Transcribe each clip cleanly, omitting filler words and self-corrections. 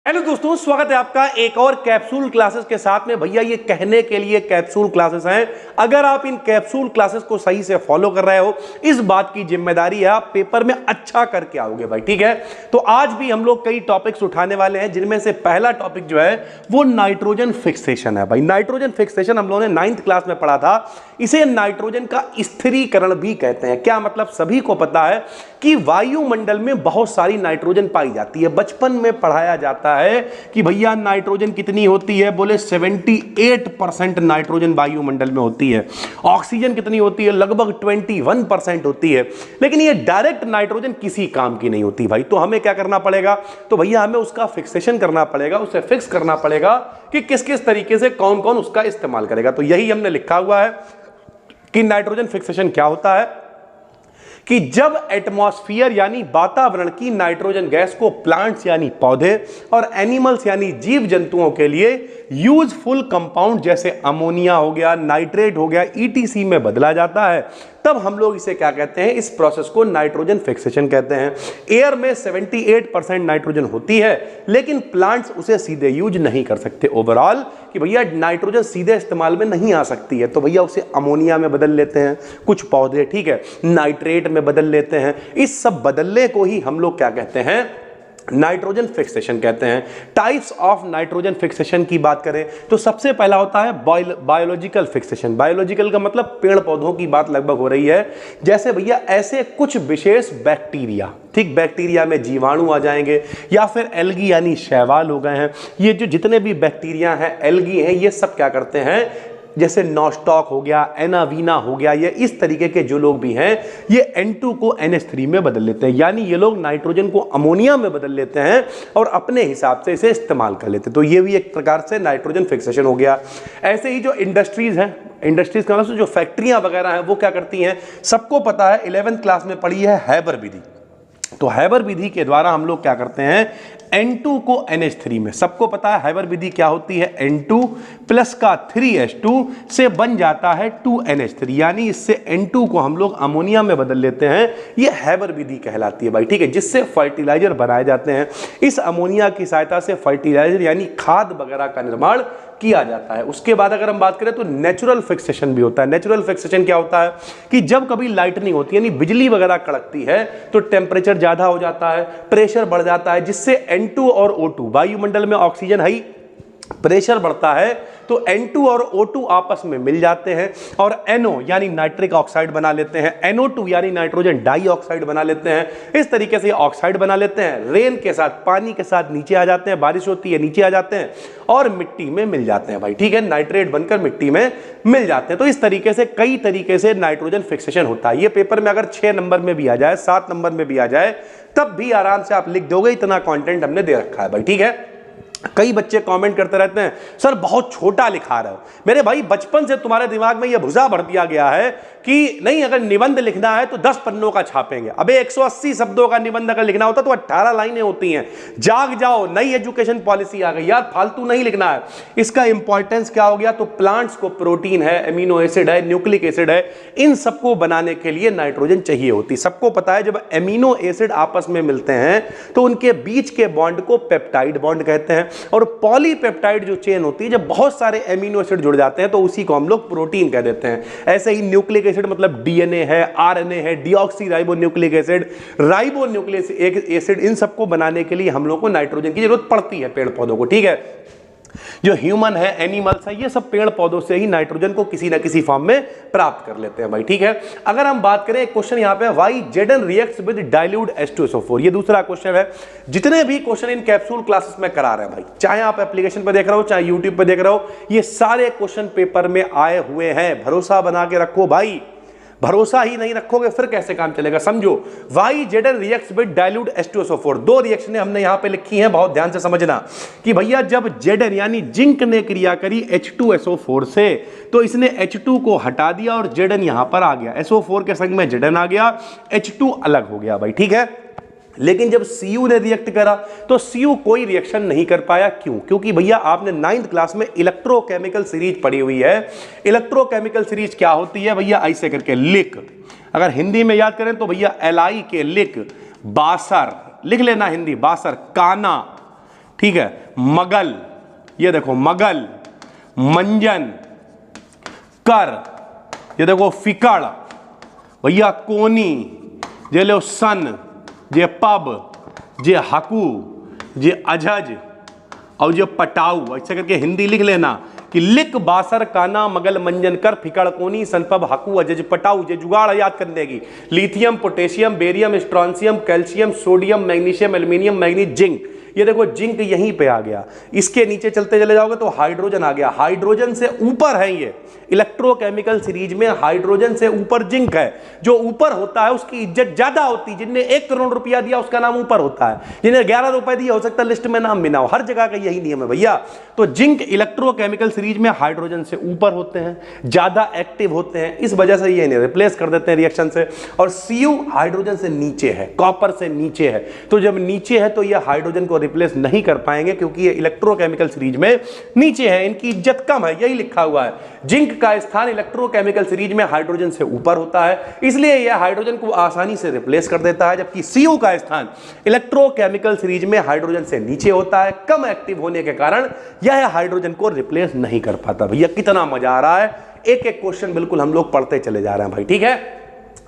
Hello दोस्तों, स्वागत है आपका एक और कैप्सूल क्लासेस के साथ में। भैया ये कहने के लिए कैप्सूल क्लासेस हैं, अगर आप इन कैप्सूल क्लासेस को सही से फॉलो कर रहे हो, इस बात की जिम्मेदारी है आप पेपर में अच्छा करके आओगे भाई। ठीक है, तो आज भी हम लोग कई टॉपिक्स उठाने वाले हैं, जिनमें से पहला टॉपिक जो है वो नाइट्रोजन फिक्सेशन है भाई। नाइट्रोजन फिक्सेशन हम लोगों ने 9th क्लास में पढ़ा था। इसे नाइट्रोजन का स्थिरीकरण भी कहते हैं। क्या मतलब? सभी को पता है कि वायुमंडल में बहुत सारी नाइट्रोजन पाई जाती है। बचपन में पढ़ाया जाता है कि भैया नाइट्रोजन कितनी होती है, बोले 78% नाइट्रोजन वायुमंडल में होती है। ऑक्सीजन कितनी होती है? लगभग 21% होती है। लेकिन ये डायरेक्ट नाइट्रोजन किसी काम की नहीं होती भाई। तो हमें क्या करना पड़ेगा? तो भैया हमें उसका फिक्सेशन करना पड़ेगा, उसे फिक्स करना पड़ेगा कि किस किस तरीके से कौन कौन उसका इस्तेमाल करेगा। तो यही हमने लिखा हुआ है कि नाइट्रोजन फिक्सेशन क्या होता है कि जब एटमॉस्फेयर यानी वातावरण की नाइट्रोजन गैस को प्लांट्स यानी पौधे और एनिमल्स यानी जीव जंतुओं के लिए यूजफुल कंपाउंड जैसे अमोनिया हो गया, नाइट्रेट हो गया, ईटीसी में बदला जाता है, तब हम लोग इसे क्या कहते हैं? इस प्रोसेस को नाइट्रोजन फिक्सेशन कहते हैं। एयर में 78% नाइट्रोजन होती है, लेकिन प्लांट्स उसे सीधे यूज नहीं कर सकते ओवरऑल, कि भैया नाइट्रोजन सीधे इस्तेमाल में नहीं आ सकती है, तो भैया उसे अमोनिया में बदल लेते हैं कुछ पौधे, ठीक है, नाइट्रेट में बदल लेते हैं। इस सब बदलने को ही हम लोग क्या कहते हैं? नाइट्रोजन फिक्सेशन कहते हैं। टाइप्स ऑफ नाइट्रोजन फिक्सेशन की बात करें तो सबसे पहला होता है बायोलॉजिकल फिक्सेशन। बायोलॉजिकल का मतलब पेड़ पौधों की बात लगभग हो रही है। जैसे भैया ऐसे कुछ विशेष बैक्टीरिया, ठीक, बैक्टीरिया में जीवाणु आ जाएंगे, या फिर एल्गी यानी शैवाल हो गए हैं। ये जो जितने भी बैक्टीरिया हैं, एल्गी हैं, ये सब क्या करते हैं? जैसे नॉस्टॉक हो गया, एनावीना हो गया, ये इस तरीके के जो लोग भी हैं, ये N2 को NH3 में बदल लेते हैं। यानी ये लोग नाइट्रोजन को अमोनिया में बदल लेते हैं और अपने हिसाब से इसे इस्तेमाल कर लेते हैं। तो ये भी एक प्रकार से नाइट्रोजन फिक्सेशन हो गया। ऐसे ही जो इंडस्ट्रीज हैं, इंडस्ट्रीज का मतलब जो फैक्ट्रियां वगैरह हैं, वो क्या करती हैं? सबको पता है, 11th क्लास में पढ़ी है हैबर विधि। तो हैबर विधि के द्वारा हम लोग क्या करते हैं? N2 को NH3 में, सबको पता है हैबर विधि क्या होती है? N2 प्लस का 3H2 से बन जाता है 2NH3, यानी इससे N2 को हम लोग अमोनिया में बदल लेते हैं। ये हैबर विधि कहलाती है भाई, ठीक है, जिससे फर्टिलाइजर बनाए जाते हैं। इस अमोनिया की सहायता से फर्टिलाइजर यानी खाद वगैरह का निर्माण किया जाता है। उसके बाद अगर हम बात करें तो नेचुरल फिक्सेशन भी होता है। नेचुरल फिक्सेशन क्या होता है कि जब कभी लाइटनिंग होती है, यानी बिजली वगैरह कड़कती है, तो टेम्परेचर ज्यादा हो जाता है, प्रेशर बढ़ जाता है, जिससे N2 और O2, वायुमंडल में ऑक्सीजन है, प्रेशर बढ़ता है तो N2 और O2 आपस में मिल जाते हैं और NO यानी नाइट्रिक ऑक्साइड बना लेते हैं, NO2 यानी नाइट्रोजन डाइऑक्साइड बना लेते हैं। इस तरीके से ऑक्साइड बना लेते हैं, रेन के साथ, पानी के साथ नीचे आ जाते हैं, बारिश होती है नीचे आ जाते हैं और मिट्टी में मिल जाते हैं भाई, ठीक है, नाइट्रेट बनकर मिट्टी में मिल जाते हैं। तो इस तरीके से कई तरीके से नाइट्रोजन फिक्सेशन होता है। ये पेपर में अगर 6 नंबर में भी आ जाए, 7 नंबर में भी आ जाए, तब भी आराम से आप लिख दोगे, इतना कंटेंट हमने दे रखा है भाई, ठीक है। कई बच्चे कमेंट करते रहते हैं, सर बहुत छोटा लिखा रहे हो। मेरे भाई बचपन से तुम्हारे दिमाग में यह भुजा भर दिया गया है कि नहीं, अगर निबंध लिखना है तो 10 पन्नों का छापेंगे। अबे 180 शब्दों का निबंध अगर लिखना होता तो 18 लाइनें होती हैं। जाग जाओ, नई एजुकेशन पॉलिसी आ गई यार, फालतू नहीं लिखना है। इसका इंपॉर्टेंस क्या हो गया? तो प्लांट्स को प्रोटीन है, एमिनो एसिड है, न्यूक्लिक एसिड है, इन सबको बनाने के लिए नाइट्रोजन चाहिए होती। सबको पता है जब एमिनो एसिड आपस में मिलते हैं तो उनके बीच के बॉन्ड को पेप्टाइड बॉन्ड कहते हैं, और पॉलीपेप्टाइड जो चेन होती है, जब बहुत सारे एमिनो एसिड जुड़ जाते हैं तो उसी को हम लोग प्रोटीन कह देते हैं। ऐसे ही न्यूक्लिक एसिड मतलब डीएनए है, आरएनए है, deoxy ribo nucleic acid, ribo nucleic acid, इन सबको बनाने के लिए हम लोग को नाइट्रोजन की जरूरत पड़ती है पेड़ पौधों को, ठीक है। जो ह्यूमन है, एनिमल्स है, ये सब पेड़ पौधों से ही नाइट्रोजन को किसी ना किसी फॉर्म में प्राप्त कर लेते हैं भाई, ठीक है। अगर हम बात करें, एक क्वेश्चन यहां पे, why Zn reacts with dilute H2SO4, ये दूसरा क्वेश्चन है। जितने भी क्वेश्चन इन कैप्सूल क्लासेस में करा रहे हैं भाई, चाहे आप एप्लीकेशन पे देख रहे हो, चाहे यूट्यूब पे देख रहे हो, ये सारे क्वेश्चन पेपर में आए हुए हैं। भरोसा बना के रखो भाई, भरोसा ही नहीं रखोगे फिर कैसे काम चलेगा? समझो, why Zn reacts with dilute H2SO4। 2 रिएक्शनें हमने यहां पे लिखी हैं, बहुत ध्यान से समझना कि भैया जब Zn यानी जिंक ने क्रिया करी H2SO4 से, तो इसने H2 को हटा दिया और Zn यहां पर आ गया, SO4 के संग में Zn आ गया, H2 अलग हो गया भाई, ठीक है। लेकिन जब Cu ने रिएक्ट करा तो Cu कोई रिएक्शन नहीं कर पाया। क्यों? क्योंकि भैया आपने 9th क्लास में इलेक्ट्रोकेमिकल सीरीज पढ़ी हुई है। इलेक्ट्रोकेमिकल सीरीज क्या होती है भैया? ऐसे करके लिख, अगर हिंदी में याद करें तो भैया Li के लिख, बासर लिख लेना, हिंदी बासर, काना, ठीक है, मगल, ये देखो मगल, मंजन, कर, ये देखो फिकड़ भैया, कोनी, जे लो सन, जे पब, जे हकू, जे अजज और जे पटाऊ। ऐसे करके हिंदी लिख लेना कि लिक, बासर, काना, मगल, मंजन, कर, फिकड़, कोनी, सनपब, हकू, अजज, पटाऊ। जे जुगाड़ याद करने की, lithium, potassium, barium, strontium, calcium, sodium, magnesium, aluminium, manganese, zinc. ये देखो जिंक यहीं पे आ गया। इसके नीचे चलते चले जाओगे तो हाइड्रोजन आ गया। हाइड्रोजन से ऊपर है ये इलेक्ट्रोकेमिकल सीरीज में, हाइड्रोजन से ऊपर जिंक है। जो ऊपर होता है उसकी इज्जत ज्यादा होती है। जिनने 1 करोड़ रुपया दिया उसका नाम ऊपर होता है, जिन्हें 11 रुपए दिया हो सकता है लिस्ट में नाम भी ना हो। हर जगह का यही नियम है भैया। तो जिंक इलेक्ट्रोकेमिकल सीरीज में हाइड्रोजन से ऊपर होते हैं, ज्यादा एक्टिव होते हैं, इस वजह से ये इन्हें रिप्लेस कर देते हैं रिएक्शन से। और Cu हाइड्रोजन से नीचे है, कॉपर से नीचे है, तो जब नीचे है तो ये हाइड्रोजन को रिप्लेस नहीं कर पाएंगे क्योंकि ये इलेक्ट्रोकेमिकल सीरीज में नीचे है, इनकी इज्जत कम है, यही लिखा हुआ है। जिंक का स्थान इलेक्ट्रोकेमिकल सीरीज में हाइड्रोजन से ऊपर होता है, इसलिए यह हाइड्रोजन को आसानी से रिप्लेस कर देता है। जबकि Cu का स्थान इलेक्ट्रोकेमिकल सीरीज में हाइड्रोजन से नीचे होता है, कम एक्टिव होने के कारण यह हाइड्रोजन को रिप्लेस नहीं कर पाता। भैया कितना मजा आ रहा है, एक एक क्वेश्चन बिल्कुल हम लोग पढ़ते चले जा रहे हैं भाई, ठीक है।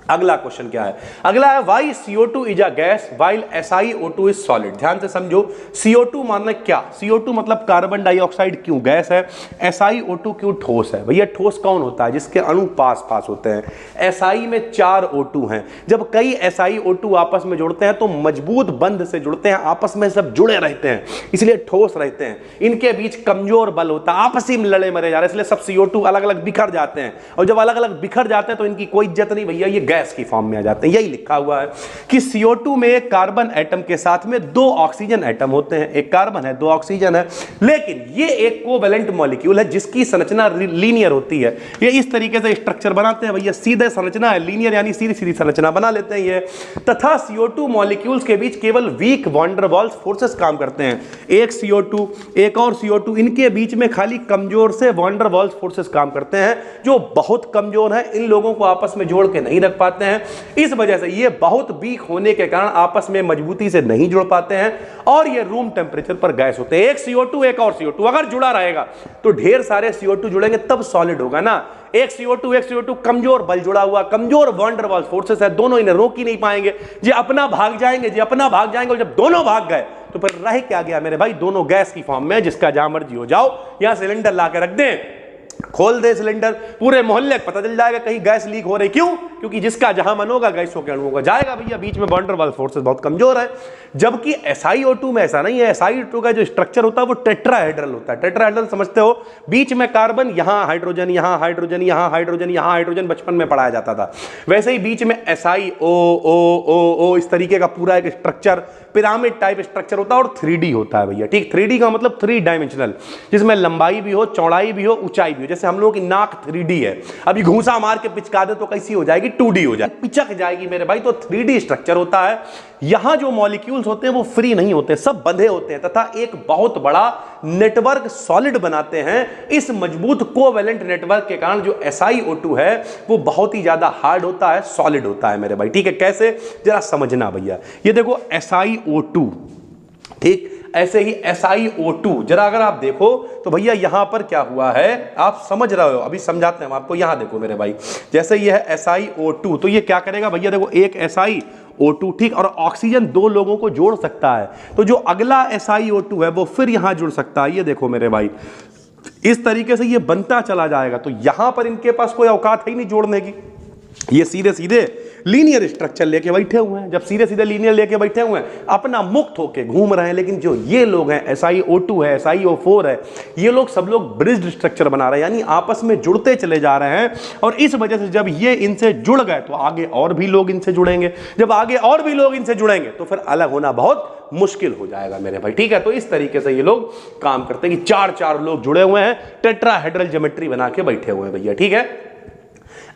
अगला क्वेश्चन क्या है? अगला है why CO2 is a gas while SiO2 is solid. ध्यान से समझो, CO2 मानना क्या? CO2 मतलब कार्बन डाइऑक्साइड क्यों गैस है, SiO2 क्यों ठोस है? भैया ठोस कौन होता है? जिसके अणु पास पास होते हैं। Si में 4 O2 हैं। जब कई SiO2 आपस में जुड़ते हैं तो मजबूत बंध से जुड़ते हैं, आपस में सब जुड़े रहते हैं, इसलिए ठोस रहते हैं। इनके बीच कमजोर बल होता है, आपसी में लड़े मरे जा रहे हैं, इसलिए सब CO2 अलग अलग बिखर जाते हैं। और जब अलग अलग बिखर जाते हैं तो इनकी कोई इज्जत नहीं भैया, ये गैस की फॉर्म में आ जाते हैं। यही लिखा हुआ है कि CO2 में एक कार्बन एटम के साथ में 2 ऑक्सीजन एटम होते हैं। एक कार्बन है, 2 ऑक्सीजन है, लेकिन ये एक कोवेलेंट मॉलिक्यूल है जिसकी संरचना लीनियर होती है। ये इस तरीके से स्ट्रक्चर बनाते हैं भैया, सीधे संरचना है, लीनियर यानी सीधी सीधी संरचना बना लेते हैं ये। तथा CO2 मॉलिक्यूल्स के बीच केवल weak van der Waals forces काम करते हैं। एक CO2 एक और CO2, इनके बीच में खाली कमजोर से वॉन डर वाल्स फोर्सेस काम करते हैं, जो बहुत कमजोर है। इन लोगों को आपस में जोड़ के नहीं रख पाते हैं, इस वजह से ये बहुत वीक होने के कारण आपस में मजबूती से नहीं जुड़ पाते हैं और ये रूम टेम्परेचर पर गैस होते हैं। एक CO2 एक और CO2 अगर जुड़ा रहेगा तो ढेर सारे CO2 जुड़ेंगे तब सॉलिड होगा ना। एक CO2 कमजोर बल जुड़ा हुआ, कमजोर वॉन डर वाल्स फोर्सेस है, दोनों इन्हें रोक ही नहीं पाएंगे। जी अपना भाग जाएंगे, जी अपना भाग जाएंगे, और जब दोनों भाग गए तो फिर रह क्या गया मेरे भाई? दोनों गैस की फॉर्म में, जिसका जहां मर्जी हो जाओ, यहां सिलेंडर ला के रख दें, खोल दे सिलेंडर, पूरे मोहल्ले को पता चल जाएगा कहीं गैस लीक हो रही। क्यों? क्योंकि जिसका जहां मन होगा गैस होकर अणुओं का जाएगा भैया, बीच में वॉन डर वाल्स फोर्सेस बहुत कमजोर है। जबकि SiO2 में ऐसा नहीं है। SiO2 का जो स्ट्रक्चर होता है वो टेट्राहेड्रल होता है। टेट्राहेड्रल समझते हो? बीच में कार्बन, यहां हाइड्रोजन, यहां हाइड्रोजन, यहां हाइड्रोजन, यहां हाइड्रोजन, बचपन में पढ़ाया जाता था। वैसे ही बीच में SiO इस तरीके का पूरा एक स्ट्रक्चर, पिरामिड टाइप स्ट्रक्चर होता है और 3D होता है भैया, ठीक। 3D का मतलब 3 डायमेंशनल, जिसमें लंबाई भी हो, चौड़ाई भी हो, ऊंचाई भी हो। जैसे हम लोगों की नाक 3D है, अभी घूसा मार के पिचका दे तो कैसी हो जाएगी? 2D हो जाएगी, पिचक जाएगी मेरे भाई। तो 3D स्ट्रक्चर होता है। यहां जो मॉलिक्यूल्स होते हैं वो फ्री नहीं होते, सब बंधे होते हैं तथा एक बहुत बड़ा नेटवर्क सॉलिड बनाते हैं। इस मजबूत कोवेलेंट नेटवर्क के कारण जो SiO2 है वो बहुत ही ज्यादा हार्ड होता है, सॉलिड होता है मेरे भाई, ठीक है। कैसे? जरा समझना भैया। ये देखो SiO2, ठीक, ऐसे ही SiO2 जरा अगर आप देखो तो भैया यहां पर क्या हुआ है आप समझ रहे हो, अभी समझाते हैं हम आपको। यहां देखो मेरे भाई, जैसे ये है SiO2, तो ये क्या करेगा भैया? देखो एक SiO2, ठीक, और ऑक्सीजन 2 लोगों को जोड़ सकता है, तो जो अगला SiO2 है वो फिर यहां जुड़ सकता है। ये देखो मेरे भाई, इस तरीके से ये बनता चला जाएगा। तो यहां पर इनके पास कोई औकात है ही नहीं जोड़ने की, ये सीधे सीधे लीनियर स्ट्रक्चर लेके बैठे हुए हैं। जब सीधे सीधे लीनियर लेके बैठे हुए हैं, अपना मुक्त होके घूम रहे हैं। लेकिन जो ये लोग हैं, SiO2 है, SiO4 है, ये लोग सब लोग ब्रिज्ड स्ट्रक्चर बना रहे हैं, यानी आपस में जुड़ते चले जा रहे हैं। और इस वजह से जब ये इनसे जुड़ गए तो आगे और भी लोग इनसे जुड़ेंगे। जब आगे और भी लोग इनसे जुड़ेंगे तो फिर अलग होना बहुत मुश्किल हो जाएगा मेरे भाई, ठीक है। तो इस तरीके से ये लोग काम करते हैं कि 4 लोग जुड़े हुए हैं, टेट्राहेड्रल ज्योमेट्री बना के बैठे हुए हैं भैया, ठीक है।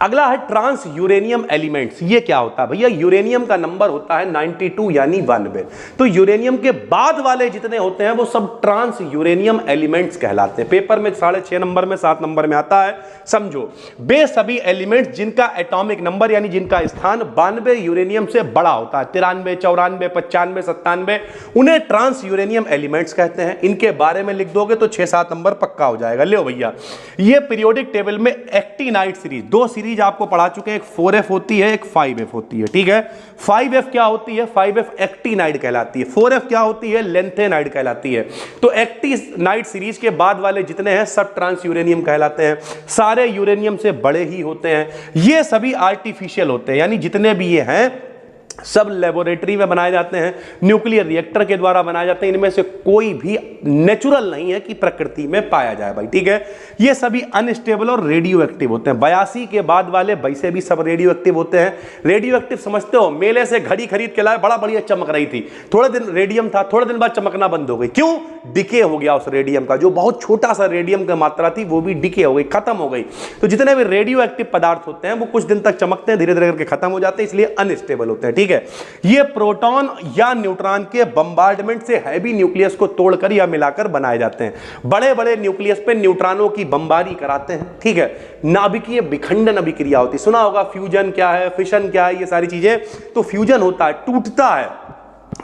अगला है ट्रांस यूरेनियम एलिमेंट्स। ये क्या होता है भैया? यूरेनियम का नंबर होता है 92 यानी 1 तो यूरेनियम के बाद वाले जितने होते हैं वो सब ट्रांस यूरेनियम एलिमेंट्स कहलाते हैं। पेपर में 6.5 नंबर में 7 नंबर में आता है, समझो। वे सभी एलिमेंट्स जिनका एटॉमिक नंबर यानी जिनका स्थान 92 यूरेनियम से बड़ा होता है, 93, 94, 95, 97, उन्हें ट्रांस यूरेनियम एलिमेंट्स कहते हैं। इनके बारे में लिख दोगे तो 6-7 नंबर पक्का हो जाएगा। लो भैया, ये पीरियोडिक टेबल में एक्टिनाइड सीरीज, 2 सीरीज आपको पढ़ा चुके हैं, एक 4f होती है, एक 5f होती है, ठीक है। 5f क्या होती है? 5f एक्टिनाइड कहलाती है। 4f क्या होती है? लेंथेनाइड कहलाती है। तो एक्टिनाइड सीरीज के बाद वाले जितने हैं सब ट्रांस यूरेनियम कहलाते हैं, सारे यूरेनियम से बड़े ही होते हैं। ये सभी आर्टिफिशियल होते हैं, यानी जितने भी ये हैं सब लेबोरेटरी में बनाए जाते हैं, न्यूक्लियर रिएक्टर के द्वारा बनाए जाते हैं। इनमें से कोई भी नेचुरल नहीं है कि प्रकृति में पाया जाए भाई, ठीक है। ये सभी अनस्टेबल और रेडियो एक्टिव होते हैं। 82 के बाद वाले वैसे भी सब रेडियो एक्टिव होते हैं। रेडियो एक्टिव समझते हो? मेले से घड़ी खरीद के लाए, बड़ा बढ़िया चमक रही थी, थोड़े दिन रेडियम था, थोड़े दिन बाद चमकना बंद हो गई। क्यों? डिके हो गया उस रेडियम का, जो बहुत छोटा सा रेडियम की मात्रा थी वो भी डिके हो गई, खत्म हो गई। तो जितने भी रेडियो एक्टिव पदार्थ होते हैं वो कुछ दिन तक चमकते हैं, धीरे धीरे करके खत्म हो जाते हैं, इसलिए अनस्टेबल होते हैं, ठीक है। ये प्रोटॉन या न्यूट्रॉन के बम्बार्डमेंट से हैवी न्यूक्लियस को तोड़कर या मिलाकर बनाए जाते हैं। बड़े बड़े न्यूक्लियस पे न्यूट्रॉनों की बमबारी कराते हैं, ठीक है। नाभिकीय विखंडन अभिक्रिया होती है, सुना होगा फ्यूजन क्या है, फिशन क्या है, ये सारी चीजें। तो फ्यूजन होता है, टूटता है,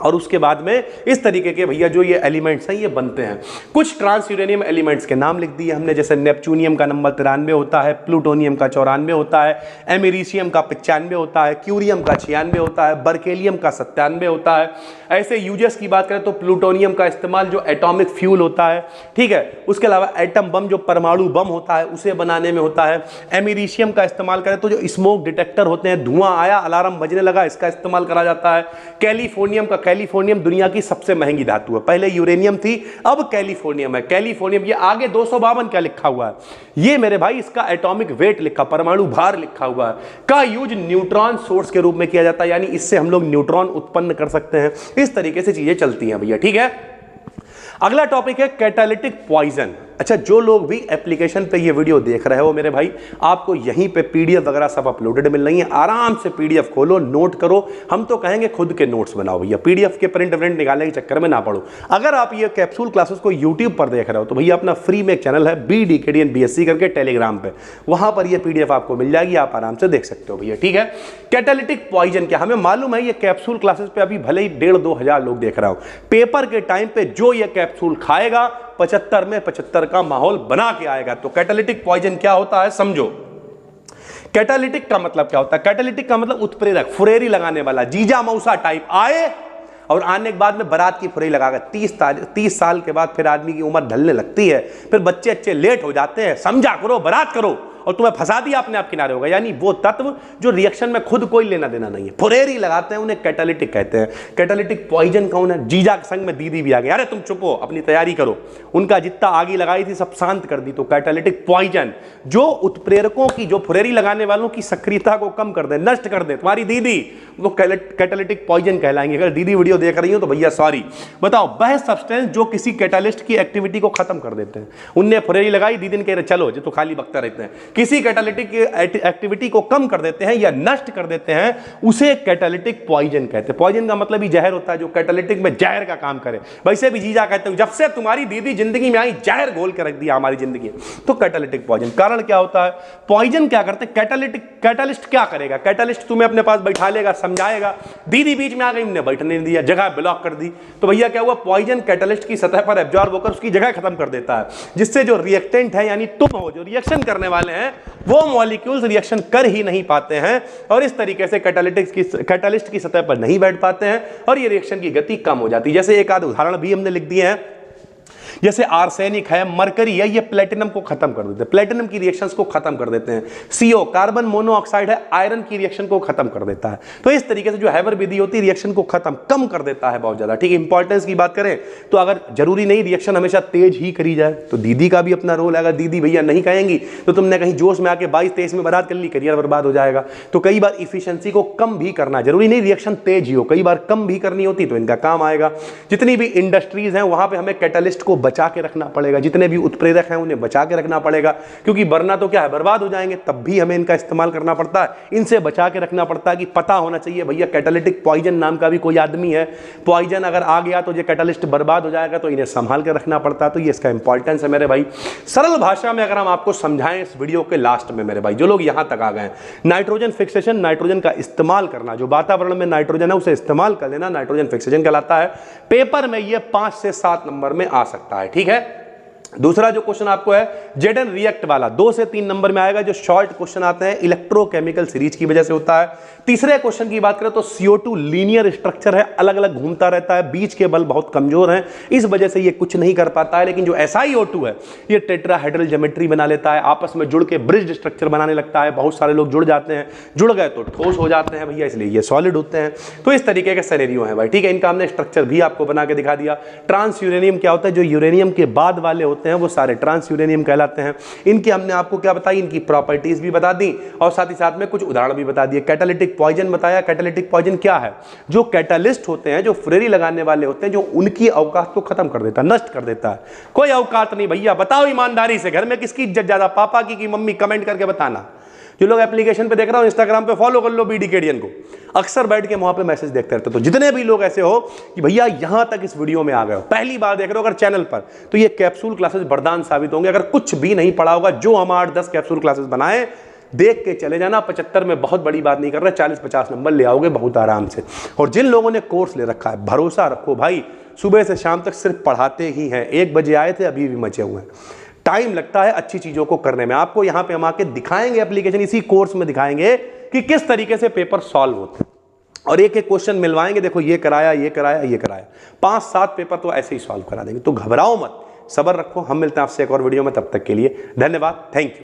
और उसके बाद में इस तरीके के भैया जो ये एलिमेंट्स हैं ये बनते हैं। कुछ ट्रांस यूरेनियम एलिमेंट्स के नाम लिख दिए हमने, जैसे नेपच्यूनियम का नंबर 93 होता है, प्लूटोनियम का 94 होता है, एमेरिशियम का 95 होता है, क्यूरियम का 96 होता है, बर्केलियम का 97 होता है। ऐसे यूजेस की बात करें तो प्लूटोनियम का इस्तेमाल जो एटॉमिक फ्यूल होता है, ठीक है, उसके अलावा एटम बम जो परमाणु बम होता है उसे बनाने में होता है। एमेरिशियम का इस्तेमाल करें तो जो स्मोक डिटेक्टर होते हैं, धुआं आया अलार्म बजने लगा, इसका इस्तेमाल करा जाता है। कैलिफोर्नियम दुनिया की सबसे महंगी धातु है, पहले यूरेनियम थी अब कैलिफोर्नियम है। कैलिफोर्नियम, ये आगे 252 क्या लिखा हुआ है? ये मेरे भाई इसका एटॉमिक वेट लिखा, परमाणु भार लिखा हुआ है, का यूज न्यूट्रॉन सोर्स के रूप में किया जाता है, यानी इससे हम लोग न्यूट्रॉन उत्पन्न कर सकते हैं। इस तरीके से चीजें चलती हैं भैया, ठीक है। अगला टॉपिक है कैटालिटिक पॉइजन। अच्छा, जो लोग भी एप्लीकेशन पे ये वीडियो देख रहे हो मेरे भाई, आपको यहीं पे पीडीएफ वगैरह सब अपलोडेड मिल रही है, आराम से पीडीएफ खोलो, नोट करो। हम तो कहेंगे खुद के नोट्स बनाओ भैया, पीडीएफ के प्रिंट निकालने के चक्कर में ना पड़ो। अगर आप ये कैप्सूल क्लासेस को यूट्यूब पर देख रहे हो तो भैया अपना फ्री में एक चैनल है BDKDN BSc करके टेलीग्राम पे, वहां पर ये पीडीएफ आपको मिल जाएगी, आप आराम से देख सकते हो भैया, ठीक है। कैटालिटिक पॉइजन क्या? हमें मालूम है ये कैप्सूल क्लासेस पे अभी भले ही 1,500-2 हजार लोग देख रहा हो, पेपर के टाइम पे जो ये कैप्सूल खाएगा 75 में 75 का माहौल बना के आएगा। तो कैटालिटिक पॉइजन क्या होता है समझो। कैटालिटिक का मतलब क्या होता है? कैटालिटिक का मतलब उत्प्रेरक, फुरेरी लगाने वाला, जीजा मौसा टाइप आए और आने के बाद में बारात की फुरेरी लगाकर 30 साल के बाद फिर आदमी की उम्र ढलने लगती है, फिर बच्चे अच्छे लेट हो जाते हैं, समझा करो, बारात करो और तुम्हें फंसा दिया, अपने आप किनारे होगा। यानी वो तत्व जो रिएक्शन में खुद कोई लेना देना नहीं है, फुरेरी लगाते हैं, उन्हें कैटालिटिक कहते हैं। कैटालिटिक पॉइजन कौन है? जीजा के संग में दीदी भी आ गई, अरे तुम चुप हो, अपनी तैयारी करो, उनका जितना आगी लगाई थी सब शांत कर दी। तो कैटालिटिक पॉइजन जो उत्प्रेरकों की, जो फुरेरी लगाने वालों की सक्रियता को कम कर दे, नष्ट कर दे, तुम्हारी दीदी, वो कैटालिटिक पॉइजन कहलाएंगे। अगर दीदी वीडियो देख रही हो तो भैया सॉरी। बताओ, वह सब्सटेंस जो किसी कैटालिस्ट की एक्टिविटी को खत्म कर देते हैं। उनने फुरेरी लगाई, दीदी ने कह रहे चलो, जो तो खाली बकता रहते हैं, किसी कैटालिटिक एक्टिविटी को कम कर देते हैं या नष्ट कर देते हैं, उसे कैटालिटिक पॉइजन कहते हैं। पॉइजन का मतलब ही जहर होता है, जो कैटालिटिक में जहर का काम करे। वैसे भी जीजा कहते हैं जब से तुम्हारी दीदी जिंदगी में आई जहर घोल के रख दिया हमारी जिंदगी में। तो कैटालिटिक पॉइजन, कारण क्या होता है? पॉइजन क्या करते हैं? कैटालिस्ट क्या करेगा? कैटालिस्ट तुम्हें अपने पास बैठा लेगा, समझाएगा, दीदी बीच में आ गई, हमने बैठने नहीं दिया, जगह ब्लॉक कर दी, तो भैया क्या हुआ? पॉइजन कैटालिस्ट की सतह पर एब्जॉर्ब होकर उसकी जगह खत्म कर देता है, जिससे जो रिएक्टेंट है यानी तुम हो, जो रिएक्शन करने वाले हैं, वो मॉलिक्यूल्स रिएक्शन कर ही नहीं पाते हैं और इस तरीके से कैटालिस्ट की सतह पर नहीं बैठ पाते हैं और ये रिएक्शन की गति कम हो जाती है। जैसे एक आध उदाहरण भी हमने लिख दिए हैं, जैसे आर्सेनिक है, मरकरी है, ये प्लेटिनम को खत्म कर देते हैं, प्लेटिनम की रिएक्शंस को खत्म कर देते हैं। CO कार्बन मोनोऑक्साइड है, आयरन की रिएक्शन को खत्म कर देता है। तो इस तरीके से जो हैबर विधि होती है रिएक्शन को खत्म कम कर देता है बहुत ज्यादा, ठीक है। इंपॉर्टेंस की बात करें तो अगर जरूरी नहीं रिएक्शन हमेशा तेज ही करी जाए, तो दीदी का भी अपना रोल है। अगर दीदी भैया नहीं कहेंगी तो तुमने कहीं जोश में आके 22-23 में बारात कर ली, करियर बर्बाद हो जाएगा। तो कई बार इफिशिएंसी को कम भी करना, जरूरी नहीं रिएक्शन तेज ही हो, कई बार कम भी करनी होती तो इनका काम आएगा। जितनी भी इंडस्ट्रीज हैं वहां पे हमें कैटालिस्ट को बचा के रखना पड़ेगा, जितने भी उत्प्रेरक हैं उन्हें बचा के रखना पड़ेगा, क्योंकि वरना तो क्या है, बर्बाद हो जाएंगे। तब भी हमें इनका इस्तेमाल करना पड़ता है, इनसे बचा के रखना पड़ता है। कि पता होना चाहिए भैया कैटालिटिक पॉइजन नाम का भी कोई आदमी है, पॉइजन अगर आ गया तो ये कैटालिस्ट बर्बाद हो जाएगा, तो इन्हें संभाल के रखना पड़ता है। तो ये इसका इंपॉर्टेंस है मेरे भाई। सरल भाषा में अगर हम आपको समझाएं इस वीडियो के लास्ट में मेरे भाई, जो लोग यहां तक आ गए हैं, नाइट्रोजन फिक्सेशन, नाइट्रोजन का इस्तेमाल करना, जो वातावरण में नाइट्रोजन है उसे इस्तेमाल कर लेना, नाइट्रोजन फिक्सेशन कहलाता है। पेपर में ये 5 से 7 नंबर में आ सकता है, ठीक है। दूसरा जो क्वेश्चन आपको है जेडन रिएक्ट वाला, 2 से 3 नंबर में आएगा, जो शॉर्ट क्वेश्चन आते हैं इलेक्ट्रोकेमिकल सीरीज की वजह से होता है। तीसरे क्वेश्चन की बात करें तो CO2 लीनियर स्ट्रक्चर है, अलग अलग घूमता रहता है, बीच के बल बहुत कमजोर हैं, इस वजह से ये कुछ नहीं कर पाता है। लेकिन जो SiO2 है ये टेट्राहेड्रल ज्योमेट्री बना लेता है, आपस में जुड़ के ब्रिज स्ट्रक्चर बनाने लगता है। बहुत सारे लोग जुड़ जाते हैं, जुड़ गए तो ठोस हो जाते हैं भैया, इसलिए ये सॉलिड होते हैं। तो इस तरीके के सिनेरियो है भाई, ठीक है। इनका हमने स्ट्रक्चर भी आपको बना के दिखा दिया। ट्रांस यूरेनियम क्या होता है, जो यूरेनियम के बाद वाले होते हैं वो सारे ट्रांस यूरेनियम कहलाते हैं। इनके हमने आपको क्या बताई, इनकी प्रॉपर्टीज भी बता दी और साथ ही साथ में कुछ उदाहरण भी बता दिए। कैटालिटिक पॉइजन बताया, कैटालिटिक पॉइजन क्या है, जो कैटालिस्ट होते हैं, जो फ्रेरी लगाने वाले होते हैं, जो उनकी औकात को खत्म कर देता है, नष्ट कर देता है। कोई औकात नहीं भैया, बताओ ईमानदारी से, घर में किसकी इज्जत ज्यादा, पापा की मम्मी, कमेंट करके बताना। जो लोग एप्लीकेशन पे देख रहा हो, इंस्टाग्राम पे फॉलो कर लो BDKDN को, अक्सर बैठ के वहां पे मैसेज देखते रहते हो। तो जितने भी लोग ऐसे हो कि भैया यहां तक इस वीडियो में आ गए हो, पहली बार देख रहे हो अगर चैनल पर, तो ये कैप्सूल क्लासेस वरदान साबित होंगे। अगर कुछ भी नहीं पढ़ा होगा, जो हम 8-10 कैप्सूल क्लासेस बनाए, देख के चले जाना। 75 में बहुत बड़ी बात नहीं कर रहे, 40-50 नंबर ले आओगे बहुत आराम से। और जिन लोगों ने कोर्स ले रखा है, भरोसा रखो भाई, सुबह से शाम तक सिर्फ पढ़ाते ही हैं। 1 बजे आए थे, अभी भी मचे हुए हैं। टाइम लगता है अच्छी चीजों को करने में। आपको यहां पे हम आके दिखाएंगे एप्लीकेशन, इसी कोर्स में दिखाएंगे कि किस तरीके से पेपर सॉल्व होते हैं, और एक एक क्वेश्चन मिलवाएंगे। देखो ये कराया, ये कराया, ये कराया, 5-7 पेपर तो ऐसे ही सॉल्व करा देंगे। तो घबराओ मत, सब्र रखो। हम मिलते हैं आपसे एक और वीडियो में, तब तक के लिए धन्यवाद, थैंक यू।